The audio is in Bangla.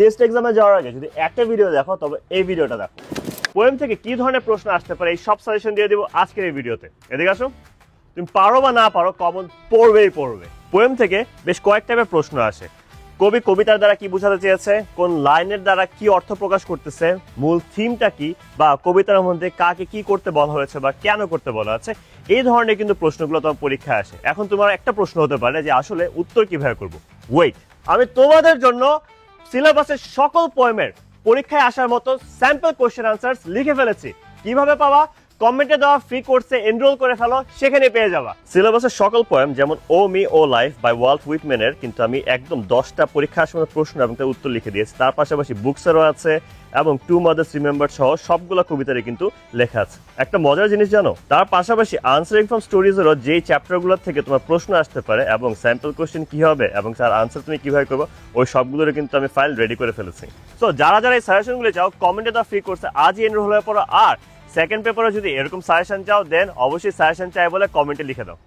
টেস্ট এক্সামে যাওয়ার আগে যদি একটা ভিডিও দেখো তবে এই ভিডিওটা দেখো। পোয়েম থেকে কি ধরনের প্রশ্ন আসতে পারে এই সব সাজেশন দিয়ে দেবো আজকের এই ভিডিওতে। এদিকে আসো, তুমি পারো বা না পারো কমন পড়বেই পড়বে। পোয়েম থেকে বেশ কয়েক টাইপের প্রশ্ন আসে। কবি কবিতার দ্বারা কি বোঝাতে চেয়েছে, কোন লাইনের দ্বারা কি অর্থ প্রকাশ করতেছে, মূল থিমটা কি, বা কবিতার মধ্যে কাকে কি করতে বলা হয়েছে বা কেন করতে বলা আছে, এই ধরনের কিন্তু প্রশ্নগুলো তোমার পরীক্ষায় আসে। এখন তোমার একটা প্রশ্ন হতে পারে যে আসলে উত্তর কিভাবে করব। ওয়েট, আমি তোমাদের জন্য সিলেবাসের সকল পোয়েমের পরীক্ষায় আসার মতো স্যাম্পল কোশ্চেন আনসার লিখে ফেলেছি। কিভাবে পাবা? কমেন্টে দেওয়া ফ্রি কোর্সে এনরোল করে ফেলো, সেখানে পেয়ে যাবা। সিলেবাসের সকল পোয়েম যেমন O me O life by Walt হুইটম্যানের কিন্তু আমি একদম 10টা পরীক্ষা আসার মতো প্রশ্ন এবং তার উত্তর লিখে দিয়েছি। তার পাশাপাশি বুকসেরও আছে এবং টু মাদার্স রিমেম্বার সহ সবগুলো কবিতারই কিন্তু লেখা আছে। একটা মজার জিনিস জানো, তার পাশাপাশি আনসারিং ফ্রম স্টোরিজেরও যেই চ্যাপ্টারগুলো থেকে তোমার প্রশ্ন আসতে পারে এবং স্যাম্পল কোশ্চেন কি হবে এবং তার আনসার তুমি কিভাবে করবো, ওই সবগুলোর কিন্তু আমি ফাইল রেডি করে ফেলেছি। সো যারা যারা এই সাজেশনগুলো চাও কমেন্টে দেওয়া ফ্রি কোর্সে আজই এনরোল হয়ে পড়ো। আর সেকেন্ড পেপারে যদি এরকম সাজেশন চাও দেন অবশ্যই সাজেশন চাই বলে কমেন্টে লিখে দাও।